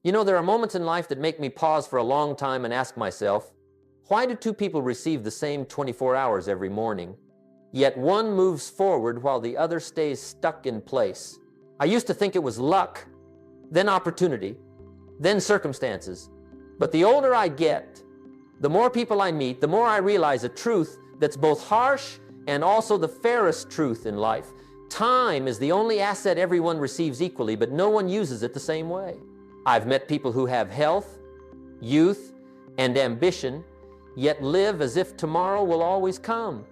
You know, there are moments in life that make me pause for a long time and ask myself, why do two people receive the same 24 hours every morning, yet one moves forward while the other stays stuck in place? I used to think it was luck, then opportunity, then circumstances. But the older I get, the more people I meet, the more I realize a truth that's both harsh and also the fairest truth in life. Time is the only asset everyone receives equally, but no one uses it the same way. I've met people who have health, youth, and ambition, yet live as if tomorrow will always come.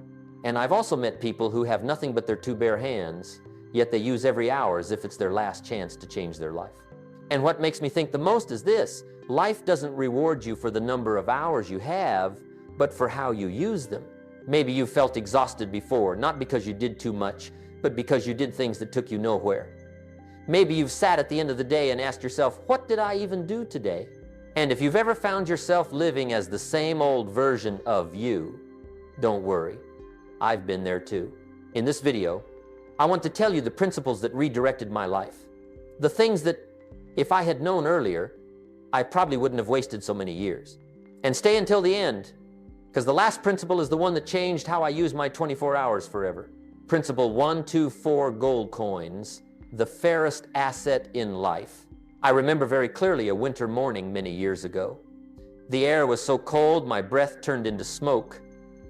And I've also met people who have nothing but their two bare hands, yet they use every hour as if it's their last chance to change their life. And what makes me think the most is this: life doesn't reward you for the number of hours you have, but for how you use them. Maybe you felt exhausted before, not because you did too much, but because you did things that took you nowhere. Maybe you've sat at the end of the day and asked yourself, what did I even do today? And if you've ever found yourself living as the same old version of you, don't worry, I've been there too. In this video, I want to tell you the principles that redirected my life. The things that, if I had known earlier, I probably wouldn't have wasted so many years. And stay until the end, because the last principle is the one that changed how I use my 24 hours forever. Principle 124, gold coins, the fairest asset in life. I remember very clearly a winter morning many years ago. The air was so cold my breath turned into smoke,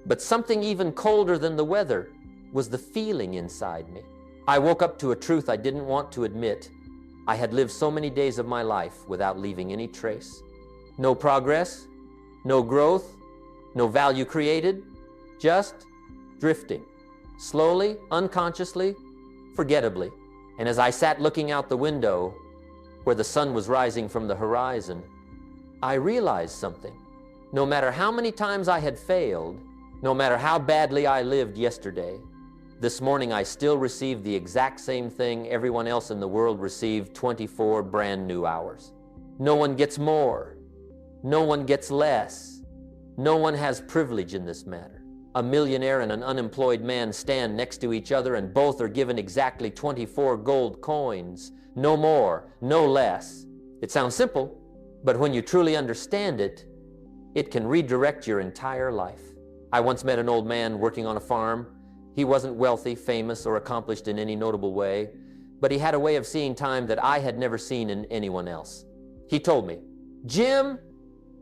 but something even colder than the weather was the feeling inside me. I woke up to a truth I didn't want to admit. I had lived so many days of my life without leaving any trace. No progress, no growth, no value created, just drifting. Slowly, unconsciously, forgettably. And as I sat looking out the window, where the sun was rising from the horizon, I realized something. No matter how many times I had failed, no matter how badly I lived yesterday, this morning I still received the exact same thing everyone else in the world received 24 brand new hours. No one gets more. No one gets less. No one has privilege in this matter. A millionaire and an unemployed man stand next to each other and both are given exactly 24 gold coins. No more, no less. It sounds simple, but when you truly understand it, it can redirect your entire life. I once met an old man working on a farm. He wasn't wealthy, famous, or accomplished in any notable way, but he had a way of seeing time that I had never seen in anyone else. He told me, "Jim,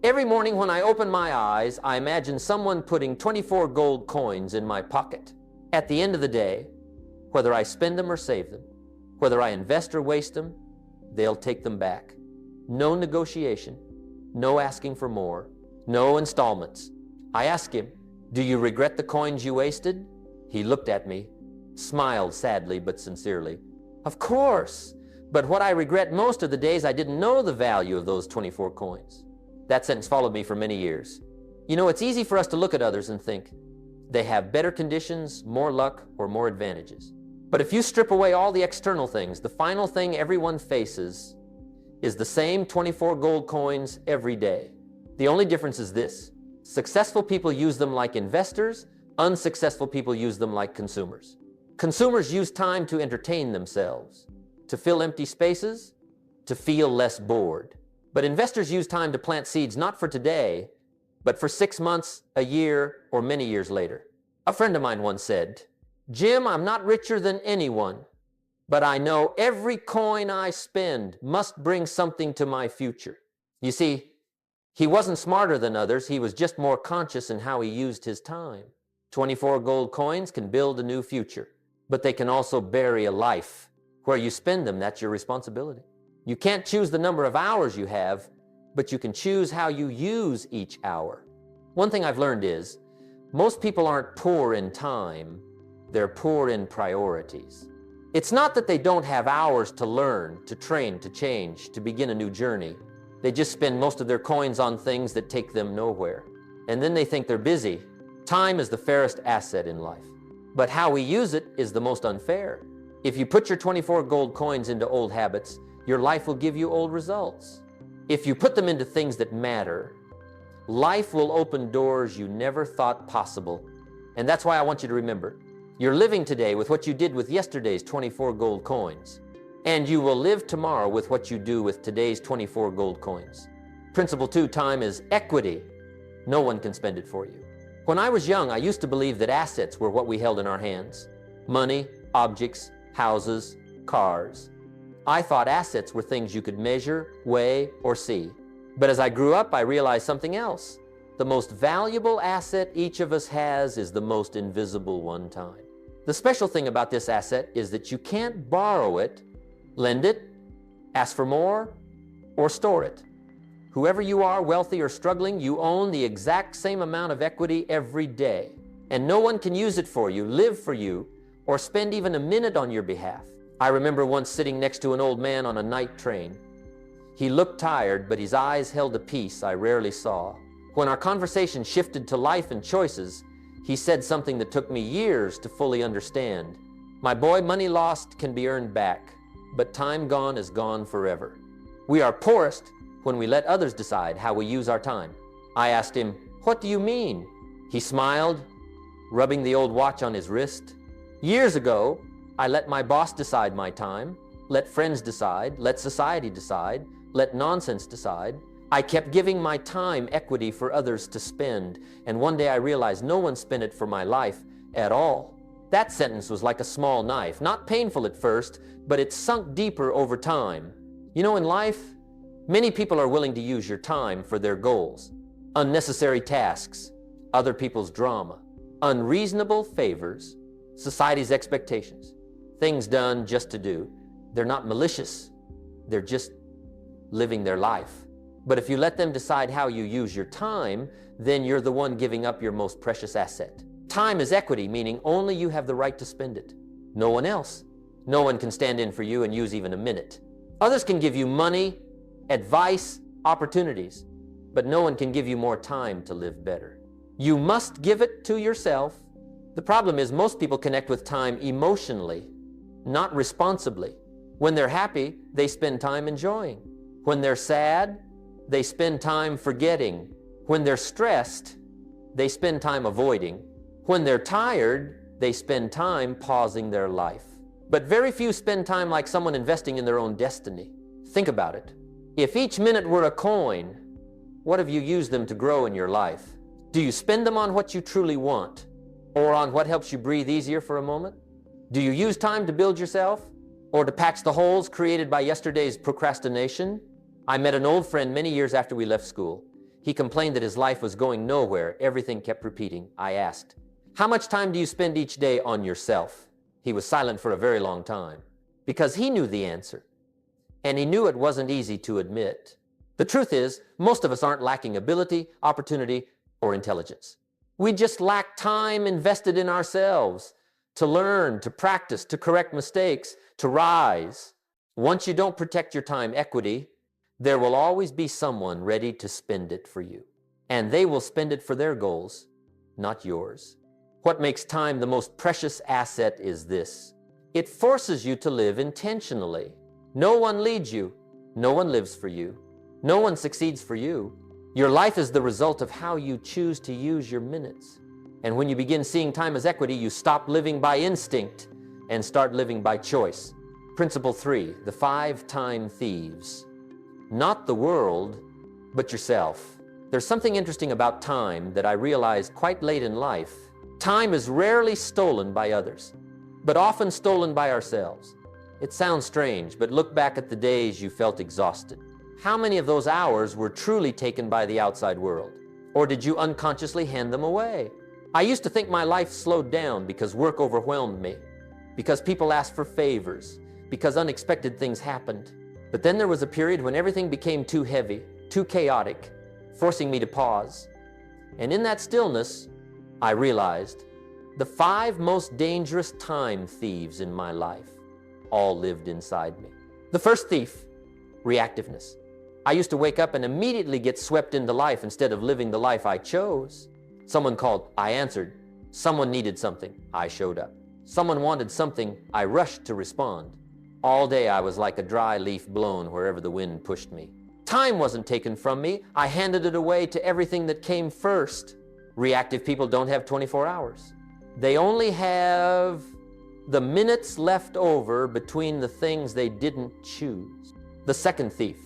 every morning when I open my eyes, I imagine someone putting 24 gold coins in my pocket. At the end of the day, whether I spend them or save them, whether I invest or waste them, they'll take them back. No negotiation, no asking for more, no installments." I asked him, "Do you regret the coins you wasted?" He looked at me, smiled sadly but sincerely. "Of course, but what I regret most are the days I didn't know the value of those 24 coins. That sentence followed me for many years. You know, it's easy for us to look at others and think they have better conditions, more luck, or more advantages. But if you strip away all the external things, the final thing everyone faces is the same 24 gold coins every day. The only difference is this: successful people use them like investors, unsuccessful people use them like consumers. Consumers use time to entertain themselves, to fill empty spaces, to feel less bored. But investors use time to plant seeds not for today, but for 6 months, a year, or many years later. A friend of mine once said, "Jim, I'm not richer than anyone, but I know every coin I spend must bring something to my future." You see, he wasn't smarter than others, he was just more conscious in how he used his time. 24 gold coins can build a new future, but they can also bury a life. Where you spend them, that's your responsibility. You can't choose the number of hours you have, but you can choose how you use each hour. One thing I've learned is, most people aren't poor in time, they're poor in priorities. It's not that they don't have hours to learn, to train, to change, to begin a new journey. They just spend most of their coins on things that take them nowhere. And then they think they're busy. Time is the fairest asset in life, but how we use it is the most unfair. If you put your 24 gold coins into old habits, your life will give you old results. If you put them into things that matter, life will open doors you never thought possible. And that's why I want you to remember, you're living today with what you did with yesterday's 24 gold coins. And you will live tomorrow with what you do with today's 24 gold coins. Principle 2, time is equity. No one can spend it for you. When I was young, I used to believe that assets were what we held in our hands. Money, objects, houses, cars. I thought assets were things you could measure, weigh, or see. But as I grew up, I realized something else. The most valuable asset each of us has is the most invisible one, time. The special thing about this asset is that you can't borrow it, lend it, ask for more, or store it. Whoever you are, wealthy or struggling, you own the exact same amount of equity every day. And no one can use it for you, live for you, or spend even a minute on your behalf. I remember once sitting next to an old man on a night train. He looked tired, but his eyes held a peace I rarely saw. When our conversation shifted to life and choices, he said something that took me years to fully understand. My boy, money lost can be earned back, but time gone is gone forever. We are poorest when we let others decide how we use our time. I asked him, "What do you mean?" He smiled, rubbing the old watch on his wrist. Years ago, I let my boss decide my time, let friends decide, let society decide, let nonsense decide. I kept giving my time equity for others to spend, and one day I realized no one spent it for my life at all. That sentence was like a small knife, not painful at first, but it sunk deeper over time. You know, in life, many people are willing to use your time for their goals. Unnecessary tasks, other people's drama, unreasonable favors, society's expectations, things done just to do. They're not malicious, they're just living their life. But if you let them decide how you use your time, then you're the one giving up your most precious asset. Time is equity, meaning only you have the right to spend it. No one else. No one can stand in for you and use even a minute. Others can give you money, advice, opportunities, but no one can give you more time to live better. You must give it to yourself. The problem is most people connect with time emotionally, not responsibly. When they're happy, they spend time enjoying. When they're sad, they spend time forgetting. When they're stressed, they spend time avoiding. When they're tired, they spend time pausing their life. But very few spend time like someone investing in their own destiny. Think about it. If each minute were a coin, what have you used them to grow in your life? Do you spend them on what you truly want, or on what helps you breathe easier for a moment? Do you use time to build yourself, or to patch the holes created by yesterday's procrastination? I met an old friend many years after we left school. He complained that his life was going nowhere. Everything kept repeating. I asked, "How much time do you spend each day on yourself?" He was silent for a very long time, because he knew the answer, and he knew it wasn't easy to admit. The truth is, most of us aren't lacking ability, opportunity, or intelligence. We just lack time invested in ourselves, to learn, to practice, to correct mistakes, to rise. Once you don't protect your time equity, there will always be someone ready to spend it for you. And they will spend it for their goals, not yours. What makes time the most precious asset is this. It forces you to live intentionally. No one leads you. No one lives for you. No one succeeds for you. Your life is the result of how you choose to use your minutes. And when you begin seeing time as equity, you stop living by instinct and start living by choice. Principle 3, the 5 time thieves. Not the world, but yourself. There's something interesting about time that I realized quite late in life. Time is rarely stolen by others, but often stolen by ourselves. It sounds strange, but look back at the days you felt exhausted. How many of those hours were truly taken by the outside world? Or did you unconsciously hand them away? I used to think my life slowed down because work overwhelmed me, because people asked for favors, because unexpected things happened. But then there was a period when everything became too heavy, too chaotic, forcing me to pause. And in that stillness, I realized the 5 most dangerous time thieves in my life all lived inside me. The first thief, reactiveness. I used to wake up and immediately get swept into life instead of living the life I chose. Someone called, I answered. Someone needed something, I showed up. Someone wanted something, I rushed to respond. All day I was like a dry leaf blown wherever the wind pushed me. Time wasn't taken from me. I handed it away to everything that came first. Reactive people don't have 24 hours. They only have the minutes left over between the things they didn't choose. The second thief,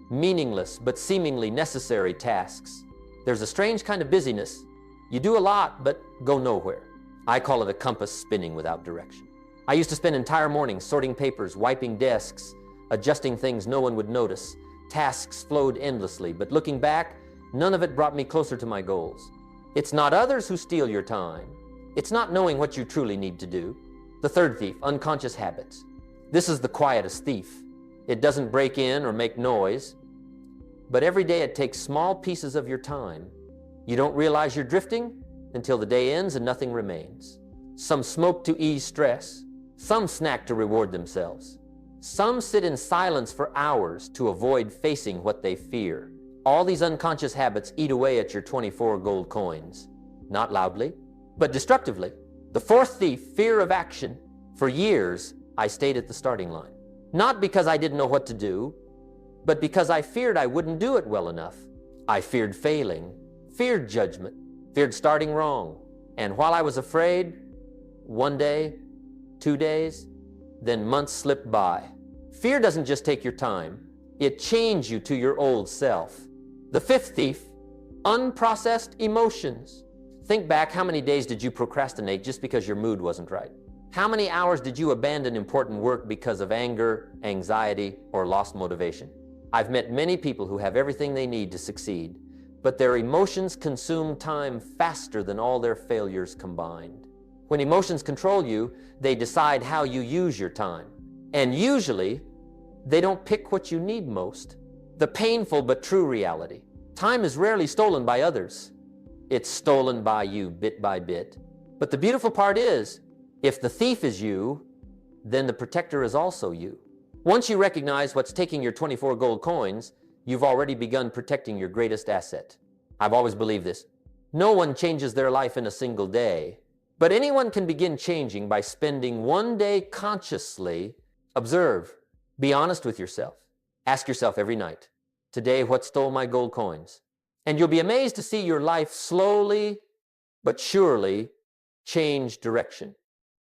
meaningless but seemingly necessary tasks. There's a strange kind of busyness. You do a lot, but go nowhere. I call it a compass spinning without direction. I used to spend entire mornings sorting papers, wiping desks, adjusting things no one would notice. Tasks flowed endlessly, but looking back, none of it brought me closer to my goals. It's not others who steal your time. It's not knowing what you truly need to do. The third thief, unconscious habits. This is the quietest thief. It doesn't break in or make noise, but every day it takes small pieces of your time. You don't realize you're drifting until the day ends and nothing remains. Some smoke to ease stress. Some snack to reward themselves. Some sit in silence for hours to avoid facing what they fear. All these unconscious habits eat away at your 24 gold coins. Not loudly, but destructively. The fourth thief, fear of action. For years, I stayed at the starting line. Not because I didn't know what to do, but because I feared I wouldn't do it well enough. I feared failing, feared judgment, feared starting wrong. And while I was afraid, one day, 2 days, then months slipped by. Fear doesn't just take your time, it chains you to your old self. The fifth thief, unprocessed emotions. Think back, how many days did you procrastinate just because your mood wasn't right? How many hours did you abandon important work because of anger, anxiety, or lost motivation? I've met many people who have everything they need to succeed, but their emotions consume time faster than all their failures combined. When emotions control you, they decide how you use your time. And usually, they don't pick what you need most. The painful but true reality. Time is rarely stolen by others. It's stolen by you bit by bit. But the beautiful part is, if the thief is you, then the protector is also you. Once you recognize what's taking your 24 gold coins, you've already begun protecting your greatest asset. I've always believed this. No one changes their life in a single day, but anyone can begin changing by spending one day consciously. Observe, be honest with yourself. Ask yourself every night, today what stole my gold coins? And you'll be amazed to see your life slowly but surely change direction.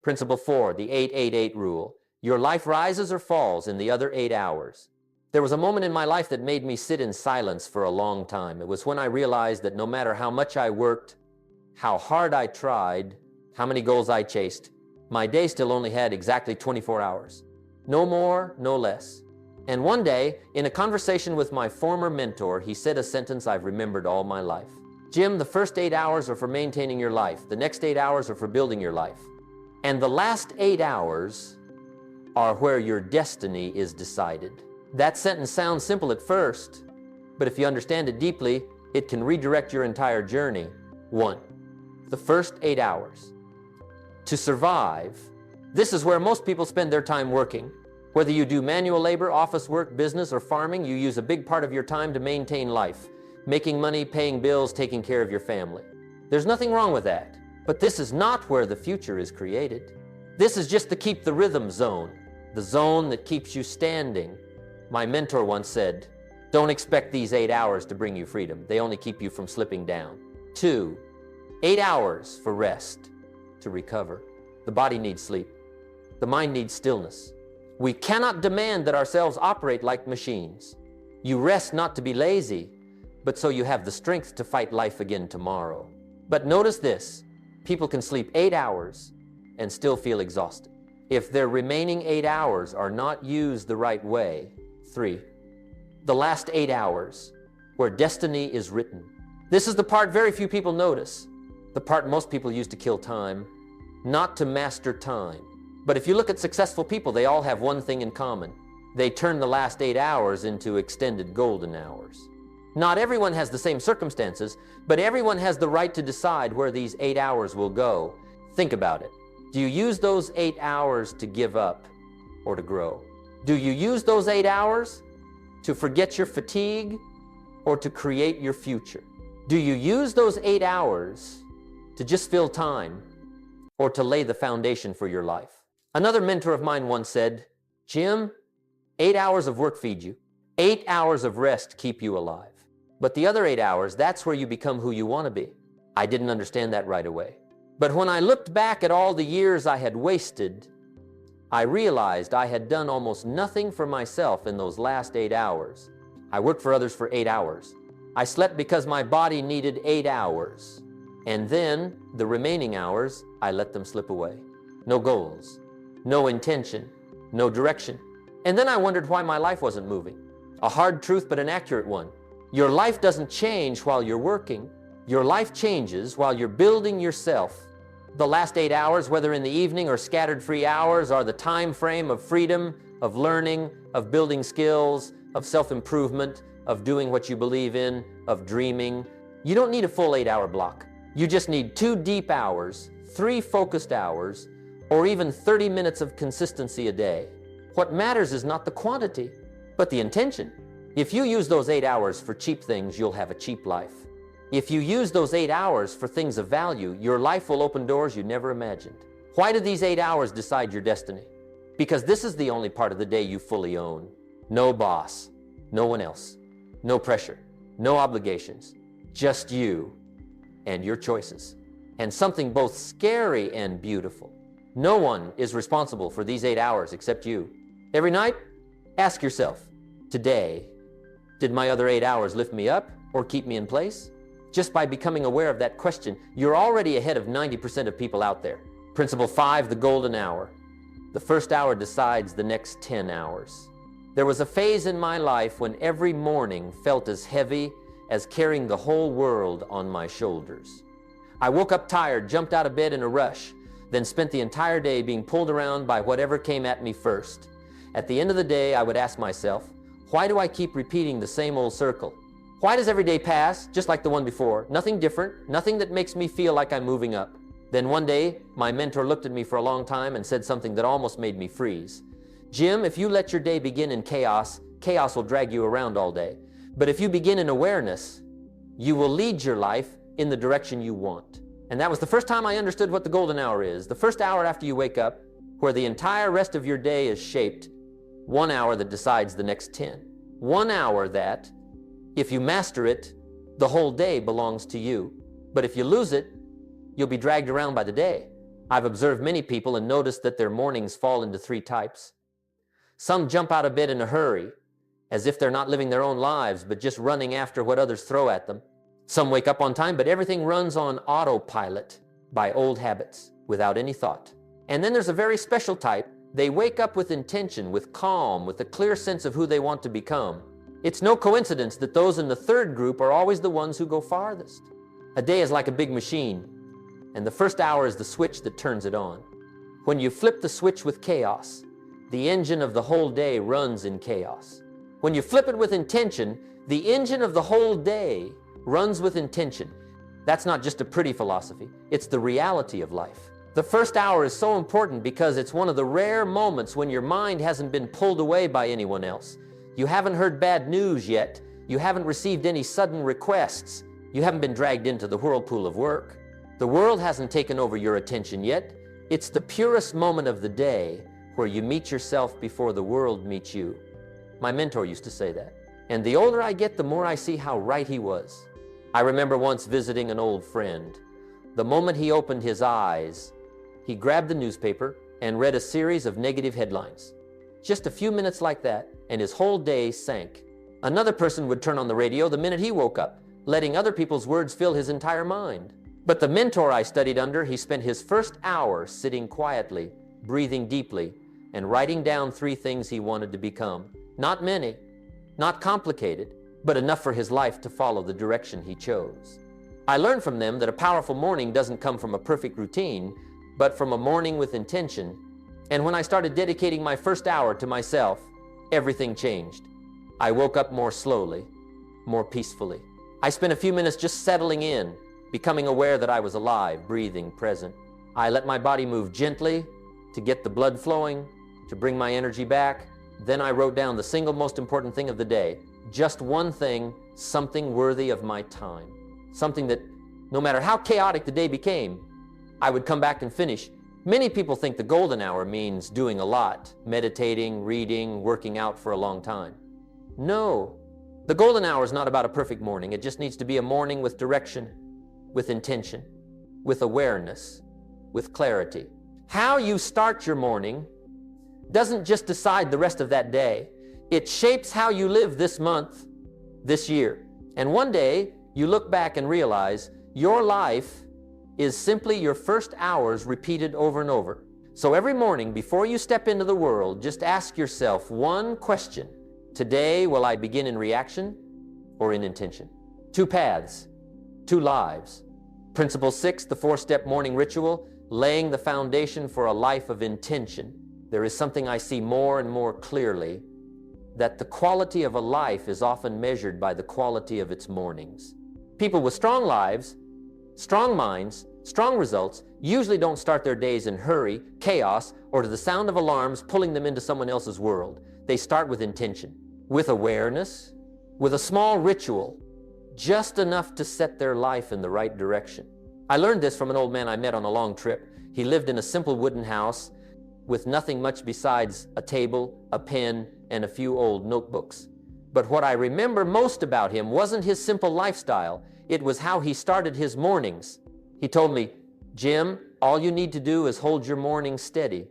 Principle 4, the 8-8-8 rule. Your life rises or falls in the other 8 hours. There was a moment in my life that made me sit in silence for a long time. It was when I realized that no matter how much I worked, how hard I tried, how many goals I chased, my day still only had exactly 24 hours. No more, no less. And one day, in a conversation with my former mentor, he said a sentence I've remembered all my life. Jim, the first 8 hours are for maintaining your life. The next 8 hours are for building your life. And the last 8 hours are where your destiny is decided. That sentence sounds simple at first, but if you understand it deeply, it can redirect your entire journey. 1. The first 8 hours. To survive, this is where most people spend their time working. Whether you do manual labor, office work, business, or farming, you use a big part of your time to maintain life, making money, paying bills, taking care of your family. There's nothing wrong with that, but this is not where the future is created. This is just to keep the rhythm zone, the zone that keeps you standing. My mentor once said, don't expect these 8 hours to bring you freedom. They only keep you from slipping down. 2, 8 hours for rest, to recover. The body needs sleep. The mind needs stillness. We cannot demand that ourselves operate like machines. You rest not to be lazy, but so you have the strength to fight life again tomorrow. But notice this, people can sleep 8 hours and still feel exhausted. If their remaining 8 hours are not used the right way. 3, the last 8 hours, where destiny is written. This is the part very few people notice, the part most people use to kill time, not to master time. But if you look at successful people, they all have one thing in common. They turn the last 8 hours into extended golden hours. Not everyone has the same circumstances, but everyone has the right to decide where these 8 hours will go. Think about it. Do you use those 8 hours to give up or to grow? Do you use those 8 hours to forget your fatigue or to create your future? Do you use those 8 hours to just fill time or to lay the foundation for your life? Another mentor of mine once said, Jim, 8 hours of work feed you. 8 hours of rest keep you alive. But the other 8 hours, that's where you become who you want to be. I didn't understand that right away. But when I looked back at all the years I had wasted, I realized I had done almost nothing for myself in those last 8 hours. I worked for others for 8 hours. I slept because my body needed 8 hours. And then, the remaining hours, I let them slip away. No goals, no intention, no direction. And then I wondered why my life wasn't moving. A hard truth, but an accurate one. Your life doesn't change while you're working. Your life changes while you're building yourself. The last 8 hours, whether in the evening or scattered free hours, are the time frame of freedom, of learning, of building skills, of self-improvement, of doing what you believe in, of dreaming. You don't need a full 8-hour block. You just need 2 deep hours, 3 focused hours, or even 30 minutes of consistency a day. What matters is not the quantity, but the intention. If you use those 8 hours for cheap things, you'll have a cheap life. If you use those 8 hours for things of value, your life will open doors you never imagined. Why do these 8 hours decide your destiny? Because this is the only part of the day you fully own. No boss, no one else, no pressure, no obligations, just you and your choices. And something both scary and beautiful. No one is responsible for these 8 hours except you. Every night, ask yourself, today, did my other 8 hours lift me up or keep me in place? Just by becoming aware of that question, you're already ahead of 90% of people out there. Principle 5, the golden hour. The first hour decides the next 10 hours. There was a phase in my life when every morning felt as heavy as carrying the whole world on my shoulders. I woke up tired, jumped out of bed in a rush, then spent the entire day being pulled around by whatever came at me first. At the end of the day, I would ask myself, why do I keep repeating the same old circle? Why does every day pass just like the one before? Nothing different, nothing that makes me feel like I'm moving up. Then one day, my mentor looked at me for a long time and said something that almost made me freeze. Jim, if you let your day begin in chaos, chaos will drag you around all day. But if you begin in awareness, you will lead your life in the direction you want. And that was the first time I understood what the golden hour is. The first hour after you wake up, where the entire rest of your day is shaped. 1 hour that decides the next 10. 1 hour that, if you master it, the whole day belongs to you. But if you lose it, you'll be dragged around by the day. I've observed many people and noticed that their mornings fall into 3 types. Some jump out of bed in a hurry, as if they're not living their own lives, but just running after what others throw at them. Some wake up on time, but everything runs on autopilot by old habits, without any thought. And then there's a very special type. They wake up with intention, with calm, with a clear sense of who they want to become. It's no coincidence that those in the third group are always the ones who go farthest. A day is like a big machine, and the first hour is the switch that turns it on. When you flip the switch with chaos, the engine of the whole day runs in chaos. When you flip it with intention, the engine of the whole day runs with intention. That's not just a pretty philosophy, it's the reality of life. The first hour is so important because it's one of the rare moments when your mind hasn't been pulled away by anyone else. You haven't heard bad news yet. You haven't received any sudden requests. You haven't been dragged into the whirlpool of work. The world hasn't taken over your attention yet. It's the purest moment of the day where you meet yourself before the world meets you. My mentor used to say that. And the older I get, the more I see how right he was. I remember once visiting an old friend. The moment he opened his eyes, he grabbed the newspaper and read a series of negative headlines. Just a few minutes like that, and his whole day sank. Another person would turn on the radio the minute he woke up, letting other people's words fill his entire mind. But the mentor I studied under, he spent his first hour sitting quietly, breathing deeply, and writing down 3 things he wanted to become. Not many, not complicated, but enough for his life to follow the direction he chose. I learned from them that a powerful morning doesn't come from a perfect routine, but from a morning with intention. And when I started dedicating my first hour to myself, everything changed. I woke up more slowly, more peacefully. I spent a few minutes just settling in, becoming aware that I was alive, breathing, present. I let my body move gently to get the blood flowing, to bring my energy back. Then I wrote down the single most important thing of the day. Just one thing, something worthy of my time. Something that, no matter how chaotic the day became, I would come back and finish. Many people think the golden hour means doing a lot, meditating, reading, working out for a long time. No, the golden hour is not about a perfect morning. It just needs to be a morning with direction, with intention, with awareness, with clarity. How you start your morning doesn't just decide the rest of that day. It shapes how you live this month, this year. And one day, you look back and realize your life is simply your first hours repeated over and over. So every morning, before you step into the world, just ask yourself one question. Today, will I begin in reaction or in intention? 2 paths, 2 lives. Principle 6, the 4-step morning ritual, laying the foundation for a life of intention. There is something I see more and more clearly, that the quality of a life is often measured by the quality of its mornings. People with strong lives, strong minds, strong results usually don't start their days in hurry, chaos, or to the sound of alarms pulling them into someone else's world. They start with intention, with awareness, with a small ritual, just enough to set their life in the right direction. I learned this from an old man I met on a long trip. He lived in a simple wooden house with nothing much besides a table, a pen, and a few old notebooks. But what I remember most about him wasn't his simple lifestyle. It was how he started his mornings. He told me, "Jim, all you need to do is hold your morning steady.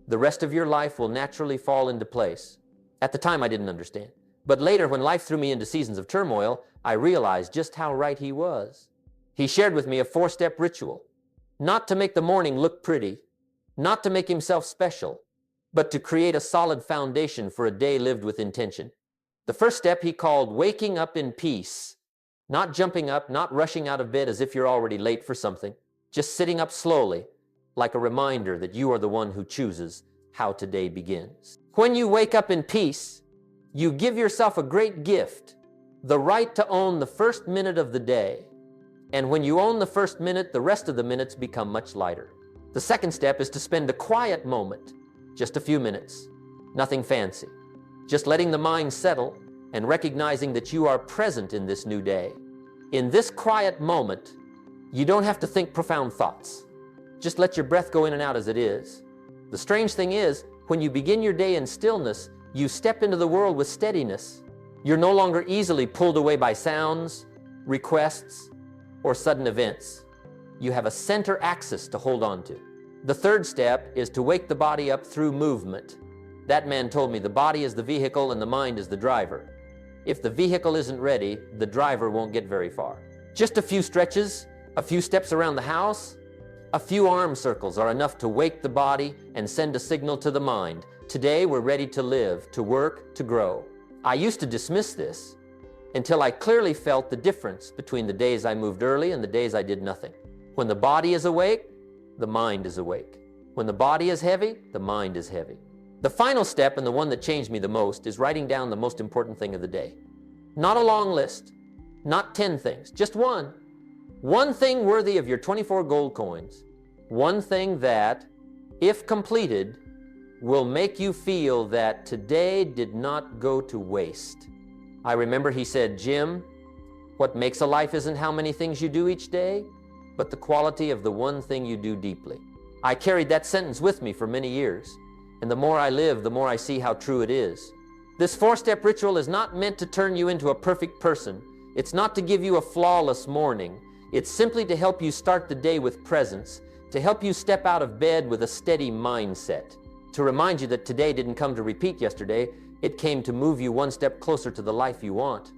The rest of your life will naturally fall into place." At the time, I didn't understand. But later, when life threw me into seasons of turmoil, I realized just how right he was. He shared with me a 4-step ritual, not to make the morning look pretty, not to make himself special, but to create a solid foundation for a day lived with intention. The first step he called waking up in peace, not jumping up, not rushing out of bed as if you're already late for something, just sitting up slowly, like a reminder that you are the one who chooses how today begins. When you wake up in peace, you give yourself a great gift, the right to own the first minute of the day. And when you own the first minute, the rest of the minutes become much lighter. The second step is to spend a quiet moment, just a few minutes, nothing fancy, just letting the mind settle and recognizing that you are present in this new day. In this quiet moment, you don't have to think profound thoughts. Just let your breath go in and out as it is. The strange thing is, when you begin your day in stillness, you step into the world with steadiness. You're no longer easily pulled away by sounds, requests, or sudden events. You have a center axis to hold on to. The third step is to wake the body up through movement. That man told me the body is the vehicle and the mind is the driver. If the vehicle isn't ready, the driver won't get very far. Just a few stretches, a few steps around the house, a few arm circles are enough to wake the body and send a signal to the mind. Today we're ready to live, to work, to grow. I used to dismiss this until I clearly felt the difference between the days I moved early and the days I did nothing. When the body is awake, the mind is awake. When the body is heavy, the mind is heavy. The final step, and the one that changed me the most, is writing down the most important thing of the day. Not a long list, not 10 things, just one. One thing worthy of your 24 gold coins. One thing that, if completed, will make you feel that today did not go to waste. I remember he said, "Jim, what makes a life isn't how many things you do each day, but the quality of the one thing you do deeply." I carried that sentence with me for many years, and the more I live, the more I see how true it is. This 4-step ritual is not meant to turn you into a perfect person. It's not to give you a flawless morning. It's simply to help you start the day with presence, to help you step out of bed with a steady mindset, to remind you that today didn't come to repeat yesterday. It came to move you one step closer to the life you want.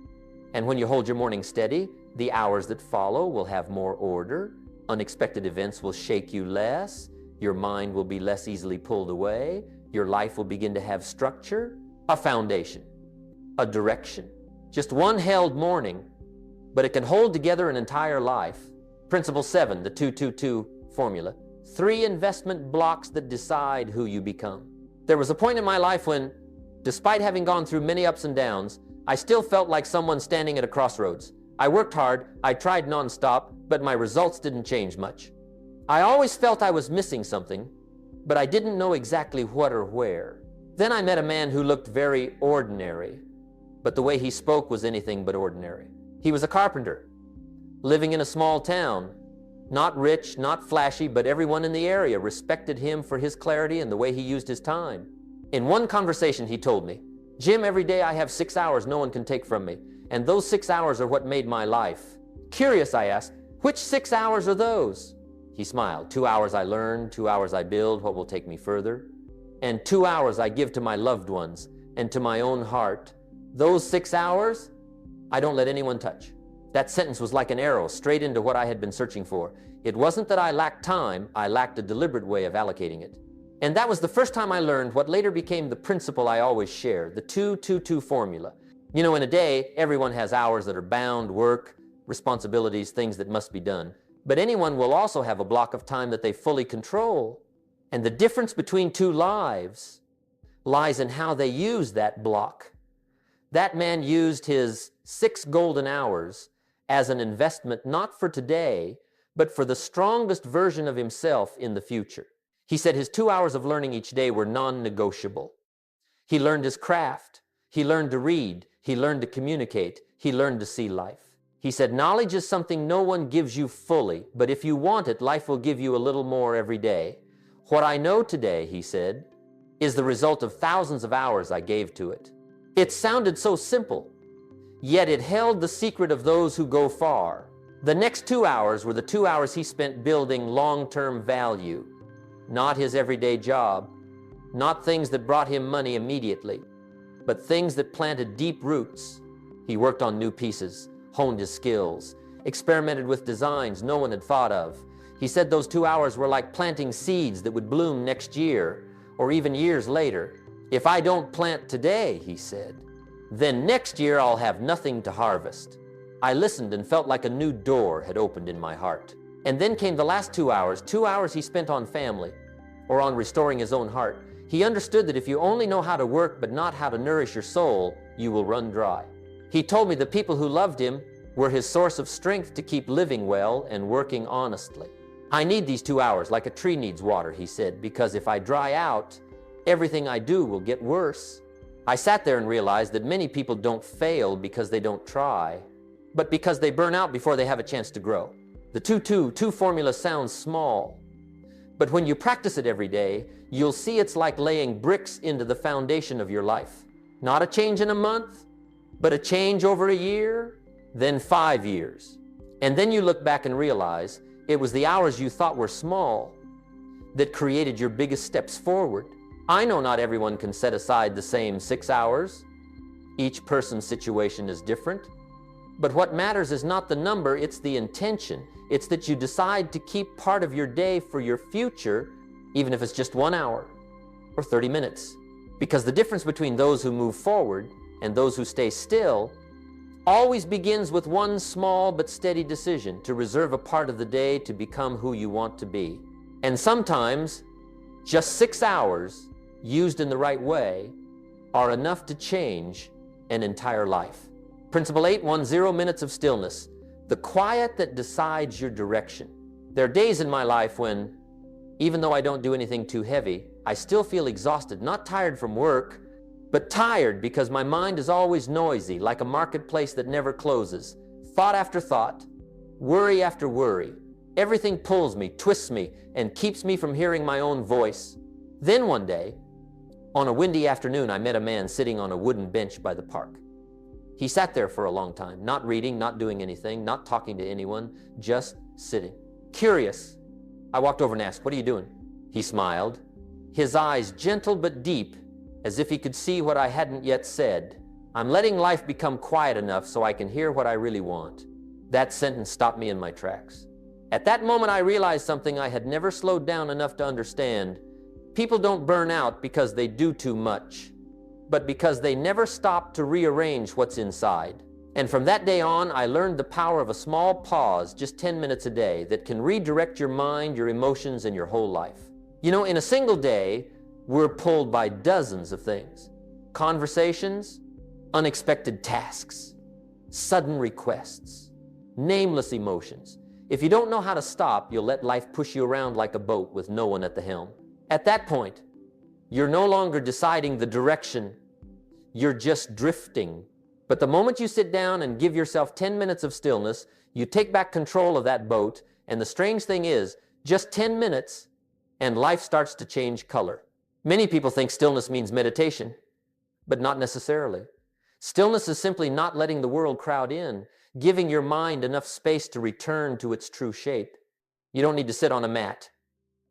And when you hold your morning steady, the hours that follow will have more order. Unexpected events will shake you less. Your mind will be less easily pulled away. Your life will begin to have structure, a foundation, a direction. Just one held morning, but it can hold together an entire life. Principle 7, the 2-2-2 formula. 3 investment blocks that decide who you become. There was a point in my life when, despite having gone through many ups and downs, I still felt like someone standing at a crossroads. I worked hard, I tried nonstop, but my results didn't change much. I always felt I was missing something, but I didn't know exactly what or where. Then I met a man who looked very ordinary, but the way he spoke was anything but ordinary. He was a carpenter, living in a small town. Not rich, not flashy, but everyone in the area respected him for his clarity and the way he used his time. In one conversation, he told me, "Jim, every day I have 6 hours no one can take from me, and those 6 hours are what made my life." Curious, I asked, "Which 6 hours are those?" He smiled. 2 hours I learn, 2 hours I build what will take me further, and 2 hours I give to my loved ones and to my own heart. Those 6 hours, I don't let anyone touch. That sentence was like an arrow straight into what I had been searching for. It wasn't that I lacked time, I lacked a deliberate way of allocating it. And that was the first time I learned what later became the principle I always share, the 2-2-2 formula. You know, in a day, everyone has hours that are bound, work, responsibilities, things that must be done. But anyone will also have a block of time that they fully control. And the difference between two lives lies in how they use that block. That man used his 6 golden hours as an investment not for today, but for the strongest version of himself in the future. He said his 2 hours of learning each day were non-negotiable. He learned his craft. He learned to read. He learned to communicate. He learned to see life. He said, knowledge is something no one gives you fully, but if you want it, life will give you a little more every day. What I know today, he said, is the result of thousands of hours I gave to it. It sounded so simple, yet it held the secret of those who go far. The next 2 hours were the 2 hours he spent building long-term value, not his everyday job, not things that brought him money immediately, but things that planted deep roots. He worked on new pieces, honed his skills, experimented with designs no one had thought of. He said those 2 hours were like planting seeds that would bloom next year or even years later. If I don't plant today, he said, then next year I'll have nothing to harvest. I listened and felt like a new door had opened in my heart. And then came the last 2 hours he spent on family or on restoring his own heart. He understood that if you only know how to work but not how to nourish your soul, you will run dry. He told me the people who loved him were his source of strength to keep living well and working honestly. I need these 2 hours like a tree needs water, he said, because if I dry out, everything I do will get worse. I sat there and realized that many people don't fail because they don't try, but because they burn out before they have a chance to grow. The 2-2-2 formula sounds small, but when you practice it every day, you'll see it's like laying bricks into the foundation of your life. Not a change in a month, but a change over a year, then 5 years. And then you look back and realize it was the hours you thought were small that created your biggest steps forward. I know not everyone can set aside the same 6 hours. Each person's situation is different. But what matters is not the number, it's the intention. It's that you decide to keep part of your day for your future, even if it's just 1 hour or 30 minutes. Because the difference between those who move forward and those who stay still always begins with one small but steady decision to reserve a part of the day to become who you want to be. And sometimes, just 6 hours used in the right way are enough to change an entire life. Principle 810, Minutes of Stillness. The quiet that decides your direction. There are days in my life when, even though I don't do anything too heavy, I still feel exhausted, not tired from work, but tired because my mind is always noisy, like a marketplace that never closes. Thought after thought, worry after worry. Everything pulls me, twists me, and keeps me from hearing my own voice. Then one day, on a windy afternoon, I met a man sitting on a wooden bench by the park. He sat there for a long time, not reading, not doing anything, not talking to anyone, just sitting. Curious, I walked over and asked, "What are you doing?" He smiled, his eyes gentle but deep, as if he could see what I hadn't yet said. "I'm letting life become quiet enough so I can hear what I really want." That sentence stopped me in my tracks. At that moment, I realized something I had never slowed down enough to understand. People don't burn out because they do too much, but because they never stop to rearrange what's inside. And from that day on, I learned the power of a small pause, just 10 minutes a day, that can redirect your mind, your emotions, and your whole life. You know, in a single day, we're pulled by dozens of things. Conversations, unexpected tasks, sudden requests, nameless emotions. If you don't know how to stop, you'll let life push you around like a boat with no one at the helm. At that point, you're no longer deciding the direction, you're just drifting. But the moment you sit down and give yourself 10 minutes of stillness, you take back control of that boat, and the strange thing is, just 10 minutes, and life starts to change color. Many people think stillness means meditation, but not necessarily. Stillness is simply not letting the world crowd in, giving your mind enough space to return to its true shape. You don't need to sit on a mat.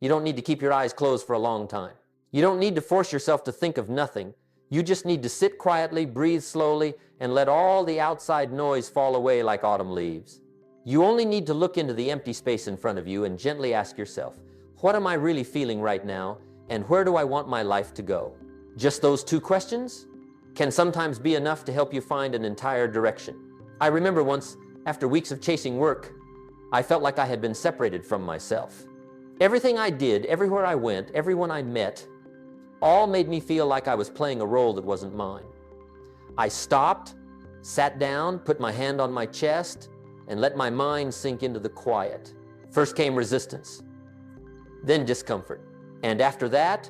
You don't need to keep your eyes closed for a long time. You don't need to force yourself to think of nothing. You just need to sit quietly, breathe slowly, and let all the outside noise fall away like autumn leaves. You only need to look into the empty space in front of you and gently ask yourself, what am I really feeling right now, and where do I want my life to go? Just those two questions can sometimes be enough to help you find an entire direction. I remember once, after weeks of chasing work, I felt like I had been separated from myself. Everything I did, everywhere I went, everyone I met, all made me feel like I was playing a role that wasn't mine. I stopped, sat down, put my hand on my chest, and let my mind sink into the quiet. First came resistance, then discomfort. And after that,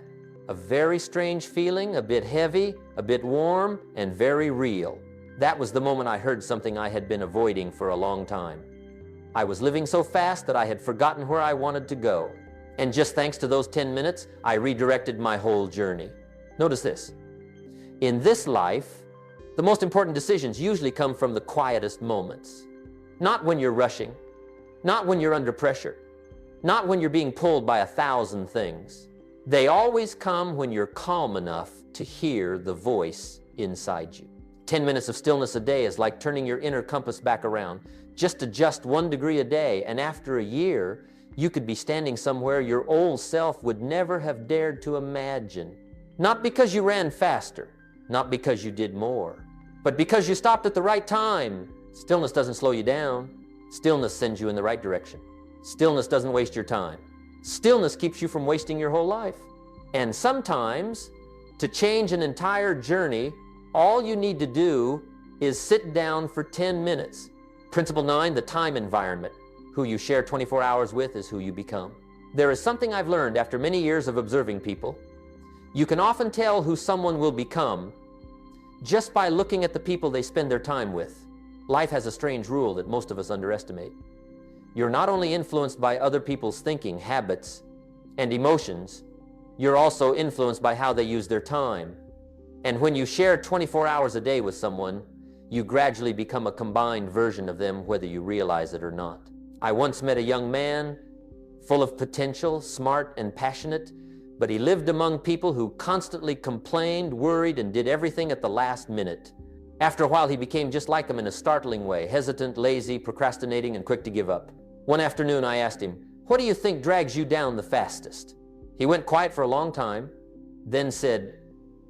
a very strange feeling, a bit heavy, a bit warm, and very real. That was the moment I heard something I had been avoiding for a long time. I was living so fast that I had forgotten where I wanted to go. And just thanks to those 10 minutes, I redirected my whole journey. Notice this. In this life, the most important decisions usually come from the quietest moments. Not when you're rushing, not when you're under pressure, not when you're being pulled by 1,000 things. They always come when you're calm enough to hear the voice inside you. 10 minutes of stillness a day is like turning your inner compass back around. Just adjust 1 degree a day, and after a year, you could be standing somewhere your old self would never have dared to imagine. Not because you ran faster, not because you did more, but because you stopped at the right time. Stillness doesn't slow you down. Stillness sends you in the right direction. Stillness doesn't waste your time. Stillness keeps you from wasting your whole life. And sometimes, to change an entire journey, all you need to do is sit down for 10 minutes. Principle 9, the time environment. Who you share 24 hours with is who you become. There is something I've learned after many years of observing people. You can often tell who someone will become just by looking at the people they spend their time with. Life has a strange rule that most of us underestimate. You're not only influenced by other people's thinking, habits, and emotions, you're also influenced by how they use their time. And when you share 24 hours a day with someone, you gradually become a combined version of them, whether you realize it or not. I once met a young man, full of potential, smart and passionate, but he lived among people who constantly complained, worried, and did everything at the last minute. After a while, he became just like them in a startling way, hesitant, lazy, procrastinating, and quick to give up. One afternoon, I asked him, "What do you think drags you down the fastest?" He went quiet for a long time, then said,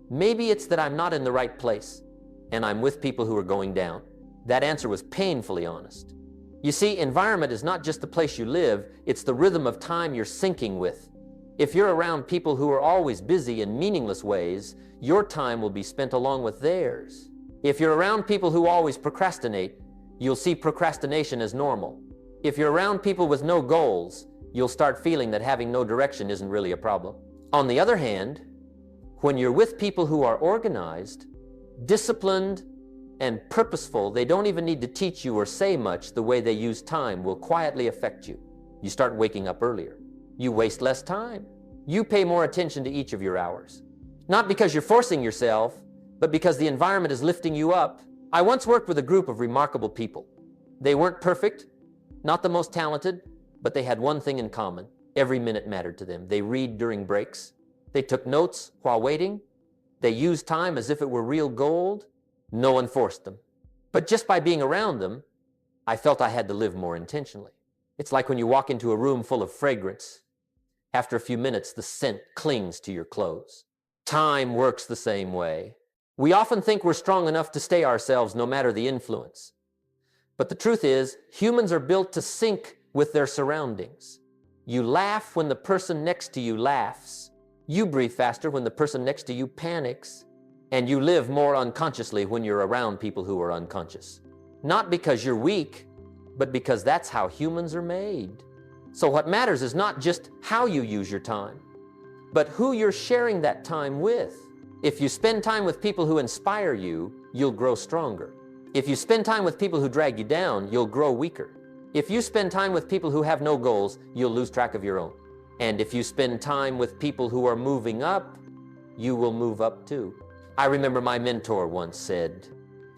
"Maybe it's that I'm not in the right place, and I'm with people who are going down." That answer was painfully honest. You see, environment is not just the place you live, it's the rhythm of time you're syncing with. If you're around people who are always busy in meaningless ways, your time will be spent along with theirs. If you're around people who always procrastinate, you'll see procrastination as normal. If you're around people with no goals, you'll start feeling that having no direction isn't really a problem. On the other hand, when you're with people who are organized, disciplined, and purposeful, they don't even need to teach you or say much. The way they use time will quietly affect you. You start waking up earlier. You waste less time. You pay more attention to each of your hours. Not because you're forcing yourself, but because the environment is lifting you up. I once worked with a group of remarkable people. They weren't perfect, not the most talented, but they had one thing in common. Every minute mattered to them. They read during breaks. They took notes while waiting. They used time as if it were real gold. No one forced them. But just by being around them, I felt I had to live more intentionally. It's like when you walk into a room full of fragrance. After a few minutes, the scent clings to your clothes. Time works the same way. We often think we're strong enough to stay ourselves no matter the influence. But the truth is, humans are built to sync with their surroundings. You laugh when the person next to you laughs. You breathe faster when the person next to you panics. And you live more unconsciously when you're around people who are unconscious. Not because you're weak, but because that's how humans are made. So what matters is not just how you use your time, but who you're sharing that time with. If you spend time with people who inspire you, you'll grow stronger. If you spend time with people who drag you down, you'll grow weaker. If you spend time with people who have no goals, you'll lose track of your own. And if you spend time with people who are moving up, you will move up too. I remember my mentor once said,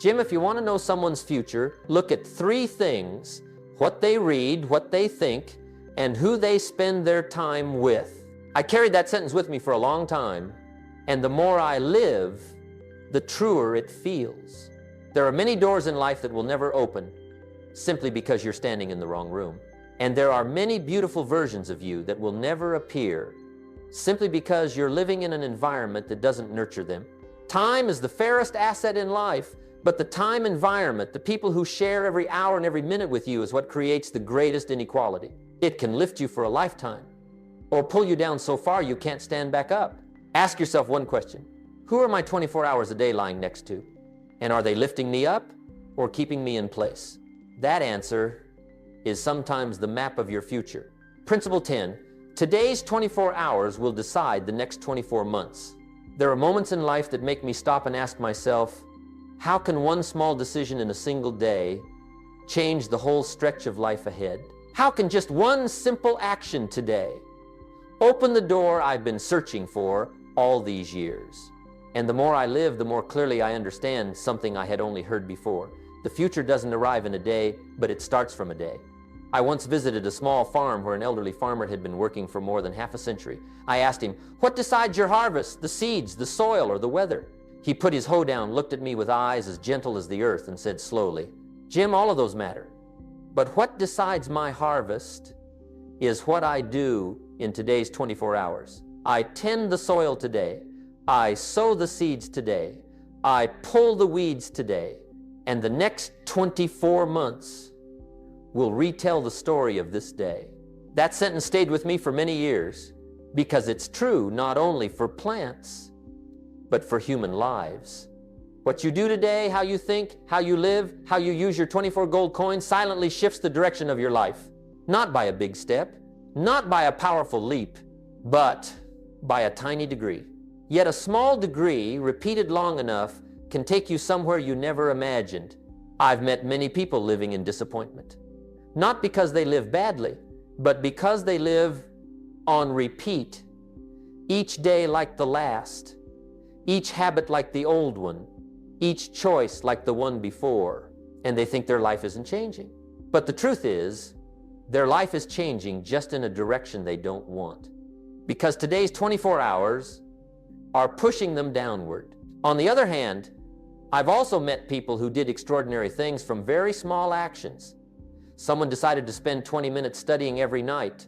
"Jim, if you want to know someone's future, look at 3 things: what they read, what they think, and who they spend their time with. I carried that sentence with me for a long time, and the more I live, the truer it feels. There are many doors in life that will never open simply because you're standing in the wrong room. And there are many beautiful versions of you that will never appear simply because you're living in an environment that doesn't nurture them. Time is the fairest asset in life, but the time environment, the people who share every hour and every minute with you, is what creates the greatest inequality. It can lift you for a lifetime or pull you down so far you can't stand back up. Ask yourself one question. Who are my 24 hours a day lying next to? And are they lifting me up or keeping me in place? That answer is sometimes the map of your future. Principle 10, today's 24 hours will decide the next 24 months. There are moments in life that make me stop and ask myself, how can one small decision in a single day change the whole stretch of life ahead? How can just one simple action today open the door I've been searching for all these years? And the more I live, the more clearly I understand something I had only heard before. The future doesn't arrive in a day, but it starts from a day. I once visited a small farm where an elderly farmer had been working for more than half a century. I asked him, what decides your harvest, the seeds, the soil, or the weather? He put his hoe down, looked at me with eyes as gentle as the earth, and said slowly, Jim, all of those matter. But what decides my harvest is what I do in today's 24 hours. I tend the soil today. I sow the seeds today. I pull the weeds today. And the next 24 months will retell the story of this day. That sentence stayed with me for many years because it's true not only for plants, but for human lives. What you do today, how you think, how you live, how you use your 24 gold coins silently shifts the direction of your life. Not by a big step, not by a powerful leap, but by a tiny degree. Yet a small degree, repeated long enough, can take you somewhere you never imagined. I've met many people living in disappointment. Not because they live badly, but because they live on repeat. Each day like the last. Each habit like the old one. Each choice like the one before. And they think their life isn't changing. But the truth is, their life is changing just in a direction they don't want. Because today's 24 hours are pushing them downward. On the other hand, I've also met people who did extraordinary things from very small actions. Someone decided to spend 20 minutes studying every night.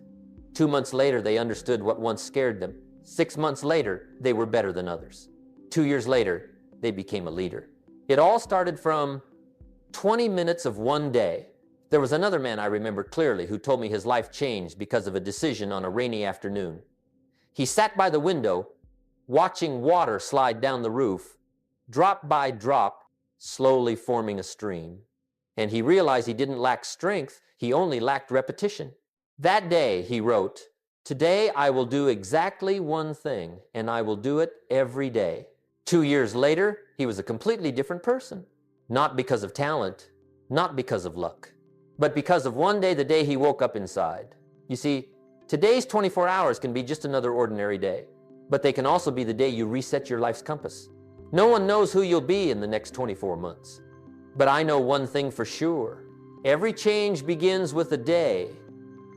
2 months later, they understood what once scared them. 6 months later, they were better than others. 2 years later, they became a leader. It all started from 20 minutes of one day. There was another man I remember clearly who told me his life changed because of a decision on a rainy afternoon. He sat by the window, watching water slide down the roof, drop by drop, slowly forming a stream. And he realized he didn't lack strength, he only lacked repetition. That day, he wrote, today I will do exactly one thing, and I will do it every day. 2 years later, he was a completely different person. Not because of talent, not because of luck, but because of one day, the day he woke up inside. You see, today's 24 hours can be just another ordinary day, but they can also be the day you reset your life's compass. No one knows who you'll be in the next 24 months. But I know one thing for sure. Every change begins with a day.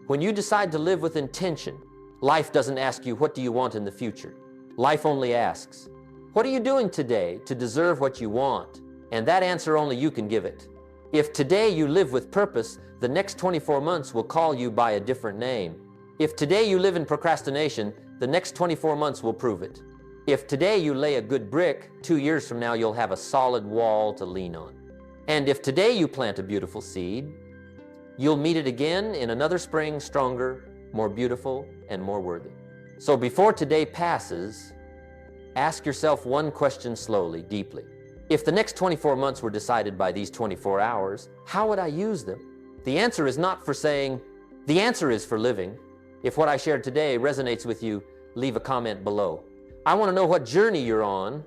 When you decide to live with intention, life doesn't ask you, what do you want in the future? Life only asks, what are you doing today to deserve what you want? And that answer only you can give it. If today you live with purpose, the next 24 months will call you by a different name. If today you live in procrastination, the next 24 months will prove it. If today you lay a good brick, 2 years from now you'll have a solid wall to lean on. And if today you plant a beautiful seed, you'll meet it again in another spring, stronger, more beautiful, and more worthy. So before today passes, ask yourself one question slowly, deeply. If the next 24 months were decided by these 24 hours, how would I use them? The answer is not for saying, the answer is for living. If what I shared today resonates with you, leave a comment below. I want to know what journey you're on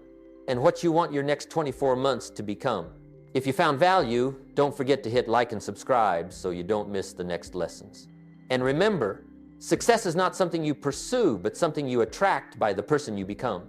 and what you want your next 24 months to become. If you found value, don't forget to hit like and subscribe so you don't miss the next lessons. And remember, success is not something you pursue, but something you attract by the person you become.